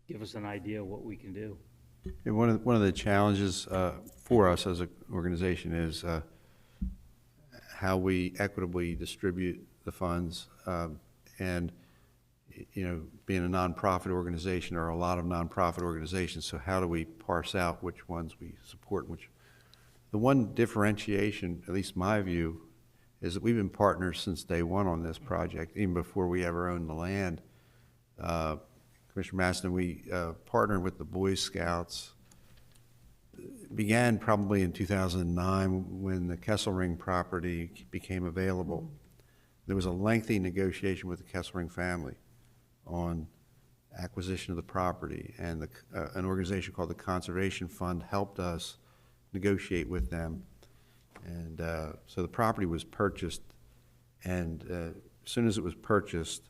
give us an idea of what we can do. Yeah, one of the challenges for us as an organization is how we equitably distribute the funds, and being a nonprofit organization, or a lot of nonprofit organizations, so how do we parse out which ones we support? The one differentiation, at least my view, is that we've been partners since day one on this project, even before we ever owned the land. Commissioner Maston, we partnered with the Boy Scouts. It began probably in 2009 when the Kesselring property became available. There was a lengthy negotiation with the Kesselring family on acquisition of the property, and an organization called the Conservation Fund helped us negotiate with them. And so the property was purchased, and as soon as it was purchased,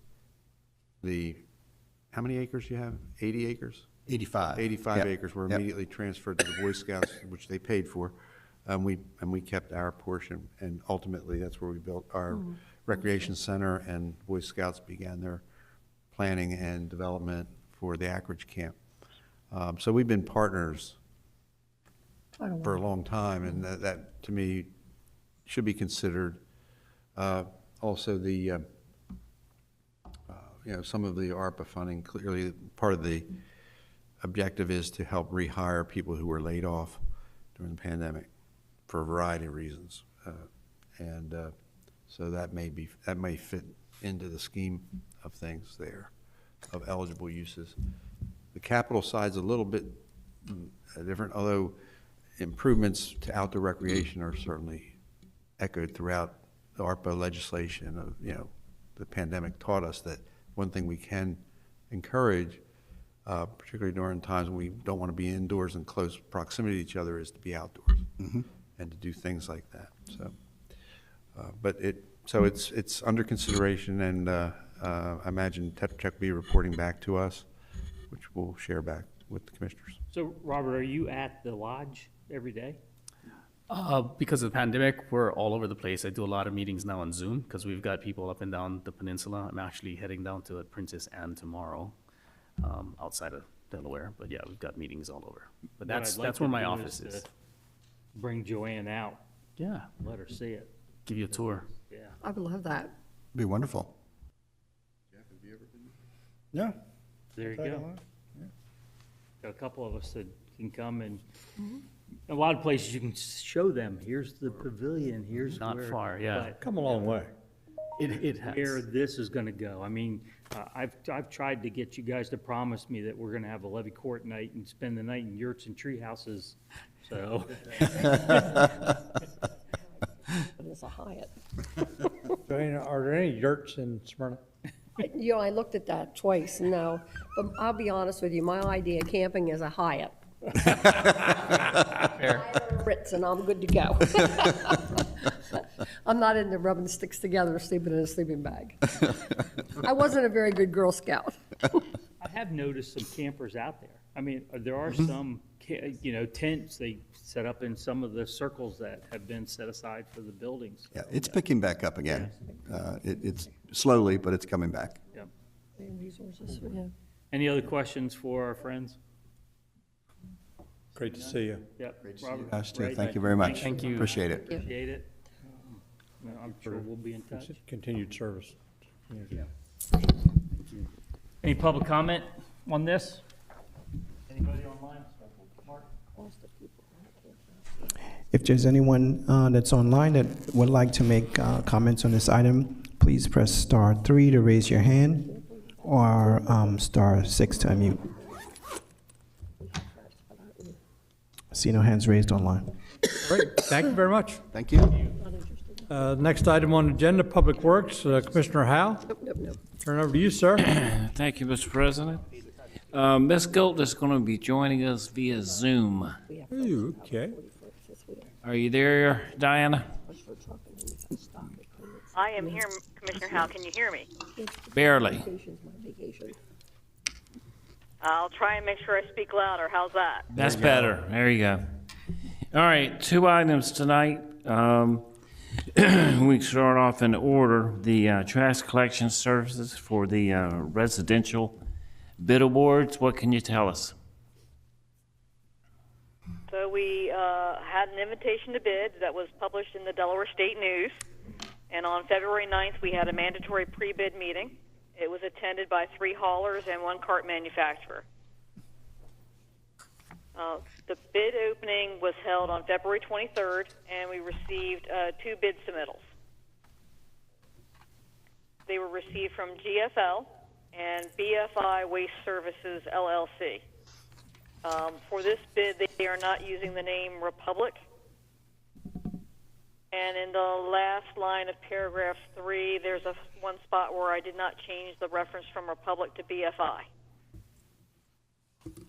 how many acres do you have? 80 acres? 85. 85 Yep. acres were Yep. immediately transferred to the Boy Scouts, which they paid for. We kept our portion, and ultimately that's where we built our recreation center, and Boy Scouts began their planning and development for the Anchorage camp. So we've been partners for a long time, and that to me should be considered. Also, some of the ARPA funding, clearly part of the objective is to help rehire people who were laid off during the pandemic for a variety of reasons, so that may fit into the scheme of things there, of eligible uses. The capital side's a little bit different, although improvements to outdoor recreation are certainly echoed throughout the ARPA legislation. The pandemic taught us that one thing we can encourage, particularly during times when we don't want to be indoors in close proximity to each other, is to be outdoors and to do things like that. So, it's under consideration, and I imagine Tetra Tech will be reporting back to us, which we'll share back with the commissioners. So, Robert, are you at the lodge every day? Because of the pandemic, we're all over the place. I do a lot of meetings now on Zoom because we've got people up and down the peninsula. I'm actually heading down to Princess Anne tomorrow, outside of Delaware. But yeah, we've got meetings all over. But that's where my office is. Bring Joanne out. Yeah. Let her see it. Give you a tour. Yeah. I would love that. Be wonderful. Jeff, have you ever been there? Yeah. There you go. Got a couple of us that can come, and a lot of places you can show them, here's the pavilion, here's Not where. far, yeah. but Come a long way. It has. where this is gonna go. I mean, I've tried to get you guys to promise me that we're gonna have a Levy Court night and spend the night in yurts and tree houses, so. It's a Hyatt. Joanne, are there any yurts in Smyrna? I looked at that twice, no. But I'll be honest with you, my idea of camping is a Hyatt. Fair. Ritz and I'm good to go. I'm not into rubbing sticks together, sleeping in a sleeping bag. I wasn't a very good Girl Scout. I have noticed some campers out there. I mean, there are some, tents they set up in some of the circles that have been set aside for the buildings. Yeah, it's picking back up again. It's slowly, but it's coming back. Yep. Resources, yeah. Any other questions for our friends? Great to see you. Yep. Great to see you Robert, guys, too. Ray, Thank you very much. Thank you. Appreciate it. Appreciate it. I'm sure we'll be in touch. Continued service. Any public comment on this? Anybody online? Mark? If there's anyone that's online that would like to make comments on this item, please press *3 to raise your hand or *6 to unmute. See no hands raised online. Great, thank you very much. Thank you. Next item on the agenda, Public Works, Commissioner Howe. Nope. Turn over to you, sir. Thank you, Mr. President. Ms. Gold is going to be joining us via Zoom. Ooh, okay. Are you there, Diana? I am here, Commissioner Howe. Can you hear me? Barely. I'll try and make sure I speak louder. How's that? That's better. There you go. All right, 2 items tonight. We start off in order. The trash collection services for the residential bid awards. What can you tell us? So we had an invitation to bid that was published in the Delaware State News. And on February 9th, we had a mandatory pre-bid meeting. It was attended by 3 haulers and 1 cart manufacturer. The bid opening was held on February 23rd, and we received 2 bid submittals. They were received from GFL and BFI Waste Services, LLC. For this bid, they are not using the name Republic. And in the last line of paragraph 3, there's one spot where I did not change the reference from Republic to BFI.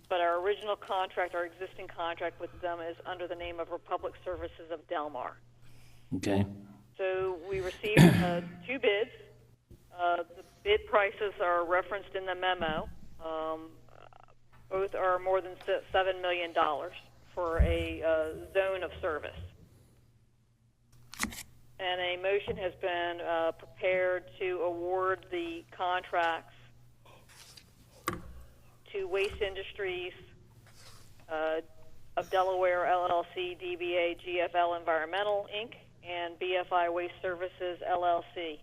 But our original contract, our existing contract with them is under the name of Republic Services of Delmar. Okay. So we received 2 bids. The bid prices are referenced in the memo. Both are more than $7 million for a zone of service. And a motion has been prepared to award the contracts to Waste Industries of Delaware, LLC, DBA, GFL Environmental, Inc., and BFI Waste Services, LLC.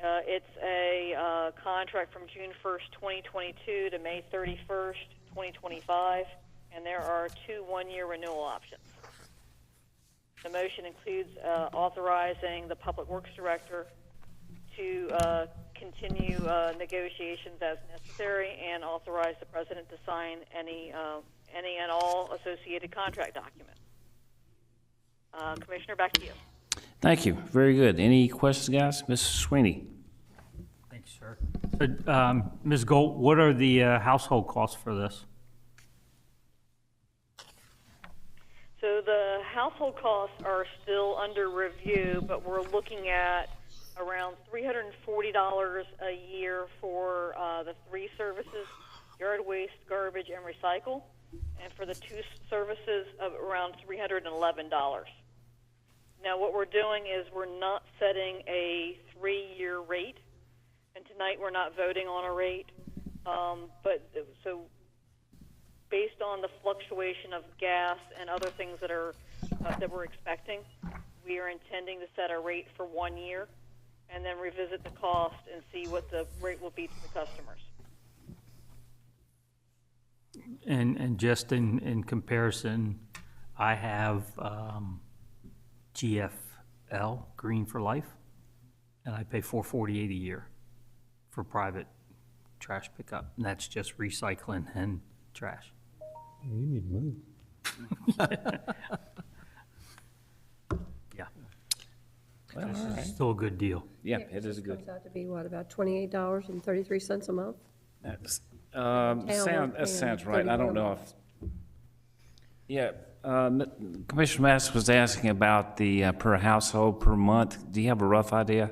It's a contract from June 1st, 2022 to May 31st, 2025, and there are 2 one-year renewal options. The motion includes authorizing the Public Works Director to continue negotiations as necessary and authorize the President to sign any and all associated contract documents. Commissioner, back to you. Thank you. Very good. Any questions, guys? Mrs. Sweeney? Thanks, sir. Ms. Gold, what are the household costs for this? So the household costs are still under review, but we're looking at around $340 a year for the 3 services, yard waste, garbage, and recycle, and for the 2 services of around $311. Now what we're doing is we're not setting a 3-year rate, and tonight we're not voting on a rate, so based on the fluctuation of gas and other things that are that we're expecting, we are intending to set a rate for 1 year and then revisit the cost and see what the rate will be to the customers. And just in comparison, I have GFL, Green for Life, and I pay $448 a year for private trash pickup, and that's just recycling and trash. You need to move. Yeah. Well, This all is right. still a good deal. Yeah, it is good. Comes out to be, what, about $28.33 a month? That sounds right. I don't know if, Yeah, Commissioner Mass was asking about the per household per month. Do you have a rough idea?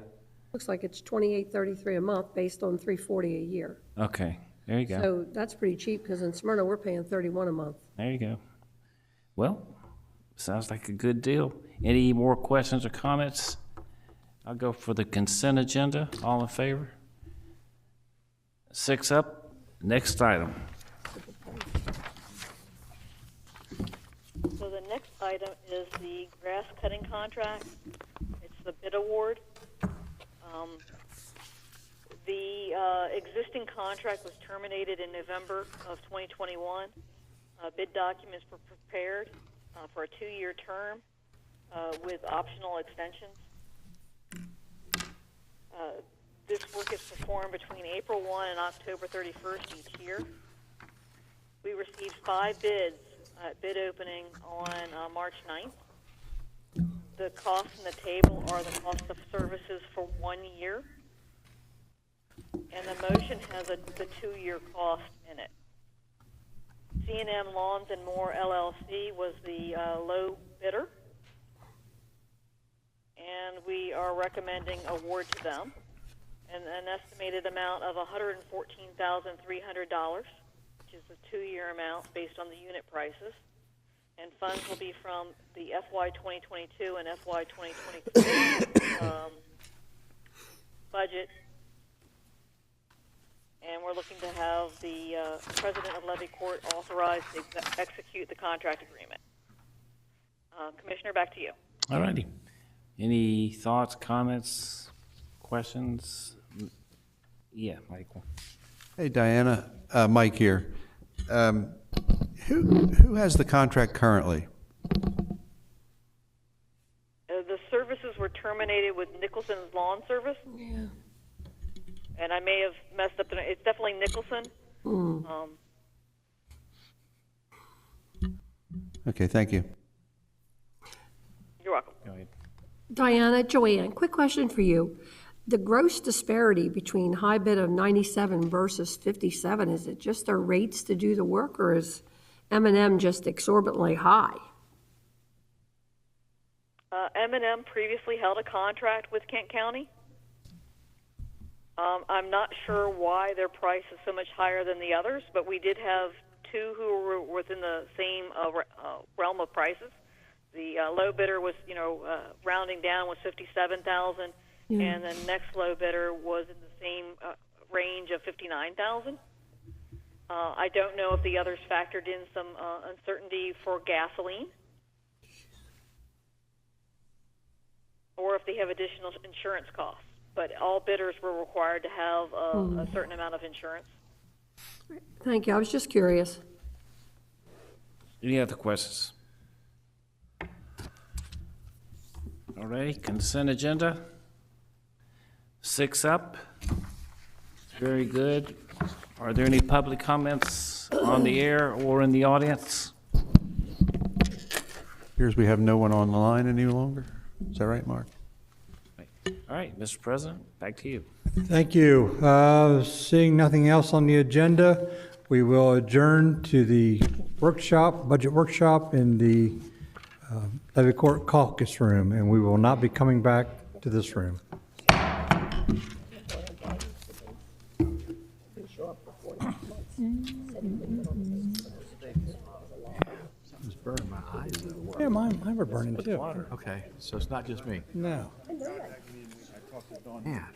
Looks like it's $28.33 a month based on $340 a year. Okay, there you go. So that's pretty cheap, because in Smyrna, we're paying $31 a month. There you go. Well, sounds like a good deal. Any more questions or comments? I'll go for the consent agenda. All in favor? 6 up. Next item. So the next item is the grass cutting contract. It's the bid award. The existing contract was terminated in November of 2021. Bid documents were prepared for a 2-year term with optional extensions. This work is performed between April 1 and October 31st each year. We received 5 bids at bid opening on March 9th. The costs in the table are the cost of services for 1 year, and the motion has the 2-year cost in it. C&M Lawns and More LLC was the low bidder, and we are recommending award to them an estimated amount of $114,300, which is the 2-year amount based on the unit prices. And funds will be from the FY 2022 and FY 2023 budget. And we're looking to have the president of Levy Court authorized to execute the contract agreement. Commissioner, back to you. All righty. Any thoughts, comments, questions? Yeah, Michael. Hey, Diana, Mike here. Who has the contract currently? The services were terminated with Nicholson's Lawn Service. Yeah. And I may have messed up. It's definitely Nicholson. Okay, thank you. You're welcome. Go ahead. Diana, Joanne, quick question for you. The gross disparity between high bid of 97 versus 57, is it just their rates to do the work, or is M&M just exorbitantly high? M&M previously held a contract with Kent County. I'm not sure why their price is so much higher than the others, but we did have 2 who were within the same realm of prices. The low bidder was, rounding down, was $57,000, and the next low bidder was in the same range of $59,000. I don't know if the others factored in some uncertainty for gasoline, or if they have additional insurance costs. But all bidders were required to have a certain amount of insurance. Thank you. I was just curious. Any other questions? All right, consent agenda. 6 up. Very good. Are there any public comments on the air or in the audience? Appears we have no one on the line any longer. Is that right, Mark? All right, Mr. President, back to you. Thank you. Seeing nothing else on the agenda, we will adjourn to the workshop, budget workshop in the Levy Court caucus room, and we will not be coming back to this room. Something's burning my eyes. Yeah, mine were burning too. Okay, so it's not just me. No. Man,